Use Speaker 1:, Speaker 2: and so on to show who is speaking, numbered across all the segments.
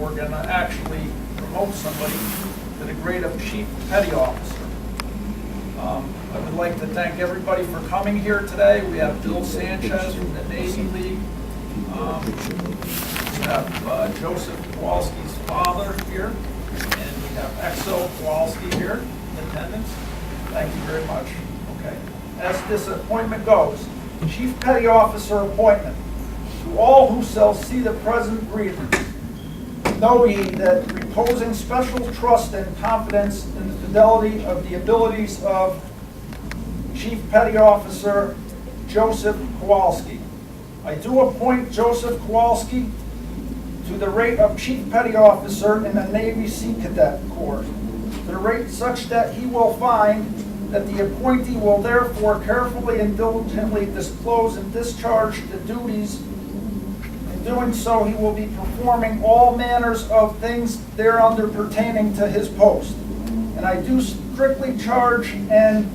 Speaker 1: we're going to actually promote somebody to the grade of Chief Petty Officer. I would like to thank everybody for coming here today. We have Bill Sanchez from the Navy League. We have Joseph Kowalski's father here, and we have Exo Kowalski here in attendance. Thank you very much. Okay. As this appointment goes, Chief Petty Officer appointment. To all who shall see the present greeting, know ye that reposing special trust and confidence in the fidelity of the abilities of Chief Petty Officer Joseph Kowalski. I do appoint Joseph Kowalski to the rate of Chief Petty Officer in the Navy Sea Cadet Corps, to the rate such that he will find that the appointee will therefore carefully and diligently disclose and discharge the duties. In doing so, he will be performing all manners of things thereunder pertaining to his post. And I do strictly charge and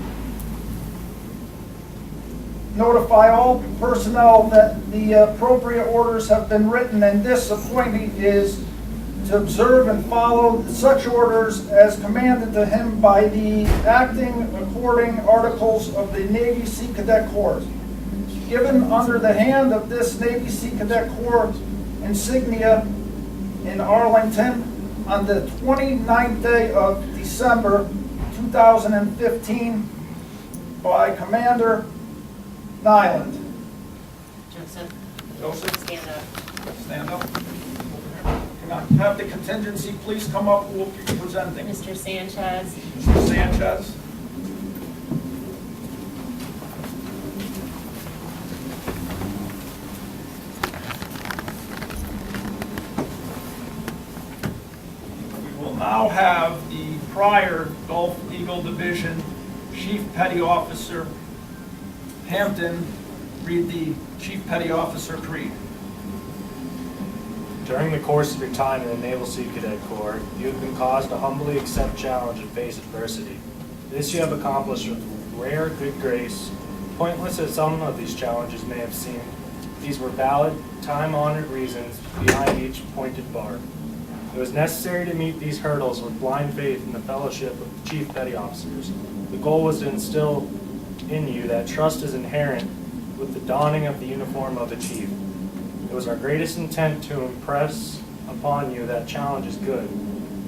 Speaker 1: notify all personnel that the appropriate orders have been written, and this appointee is to observe and follow such orders as commanded to him by the acting according articles of the Navy Sea Cadet Corps, given under the hand of this Navy Sea Cadet Corps insignia in Arlington on the 29th day of December 2015 by Commander Nyland. Joseph?
Speaker 2: Stand up.
Speaker 1: Stand up. Can I have the contingency please come up? Who will be presenting?
Speaker 2: Mr. Sanchez.
Speaker 1: Mr. Sanchez. We will now have the prior Gulf Eagle Division Chief Petty Officer Hampton read the Chief Petty Officer Creed.
Speaker 3: During the course of your time in the Naval Sea Cadet Corps, you have been caused to humbly accept challenge and face adversity. This you have accomplished with rare good grace. Pointless as some of these challenges may have seemed, these were valid, time-honored reasons behind each pointed bar. It was necessary to meet these hurdles with blind faith in the fellowship of the Chief Petty Officers. The goal was to instill in you that trust is inherent with the donning of the uniform of a chief. It was our greatest intent to impress upon you that challenge is good,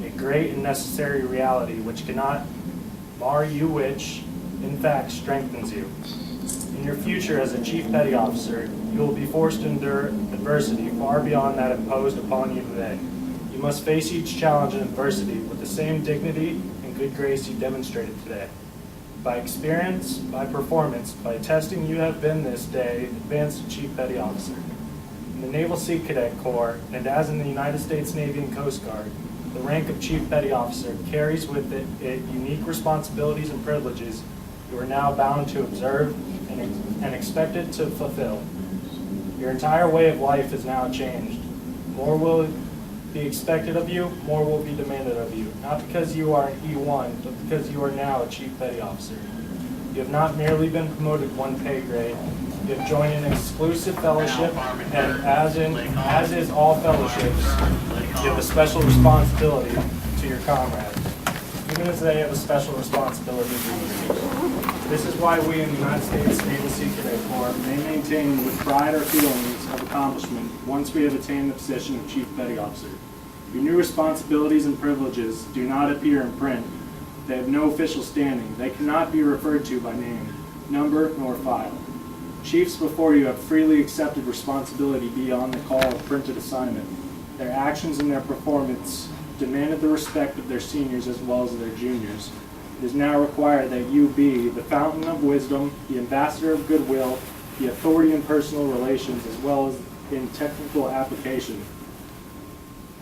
Speaker 3: a great and necessary reality which cannot mar you, which, in fact, strengthens you. In your future as a Chief Petty Officer, you will be forced to endure adversity far beyond that imposed upon you today. You must face each challenge and adversity with the same dignity and good grace you demonstrated today. By experience, by performance, by testing, you have been this day advanced to Chief Petty Officer. In the Naval Sea Cadet Corps, and as in the United States Navy and Coast Guard, the rank of Chief Petty Officer carries with it unique responsibilities and privileges you are now bound to observe and expected to fulfill. Your entire way of life is now changed. More will be expected of you, more will be demanded of you, not because you are an E1, but because you are now a Chief Petty Officer. You have not merely been promoted one pay grade, you have joined an exclusive fellowship, and as is all fellowships, you have a special responsibility to your comrades, even as they have a special responsibility to you. This is why we in the United States Naval Sea Cadet Corps may maintain with pride our feelings of accomplishment once we have attained the position of Chief Petty Officer. Your new responsibilities and privileges do not appear in print. They have no official standing. They cannot be referred to by name, number, nor file. Chiefs before you have freely accepted responsibility beyond the call of printed assignment. Their actions and their performance demanded the respect of their seniors as well as their juniors. It is now required that you be the fountain of wisdom, the ambassador of goodwill, the authority in personal relations, as well as in technical application.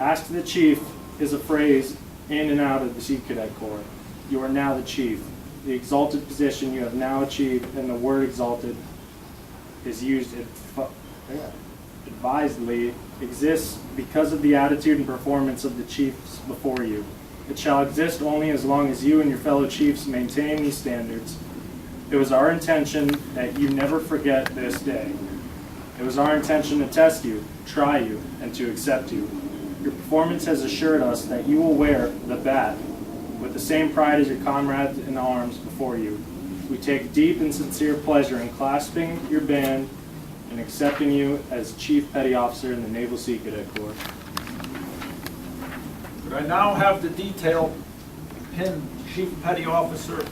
Speaker 3: Ask the Chief is a phrase in and out of the Sea Cadet Corps. You are now the Chief. The exalted position you have now achieved, and the word exalted is used advisedly, exists because of the attitude and performance of the chiefs before you. It shall exist only as long as you and your fellow chiefs maintain these standards. It was our intention that you never forget this day. It was our intention to test you, try you, and to accept you. Your performance has assured us that you will wear the bat with the same pride as your comrades in arms before you. We take deep and sincere pleasure in clasping your band and accepting you as Chief Petty Officer in the Naval Sea Cadet Corps.
Speaker 1: Could I now have the detail pin Chief Petty Officer?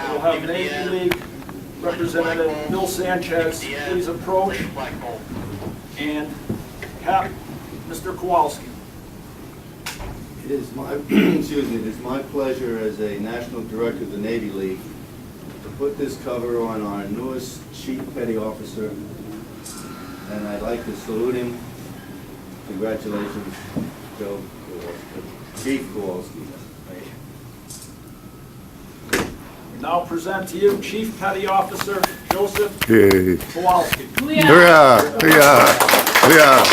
Speaker 1: We'll have Navy League Representative Bill Sanchez please approach, and Cap, Mr. Kowalski.
Speaker 4: It is my, excuse me, it is my pleasure as a National Director of the Navy League to put this cover on our newest Chief Petty Officer, and I'd like to salute him. Congratulations, Joe Kowalski, Chief Kowalski.
Speaker 1: We now present to you Chief Petty Officer Joseph
Speaker 5: Yay.
Speaker 1: Kowalski.
Speaker 5: Hurrah! Hurrah! Hurrah!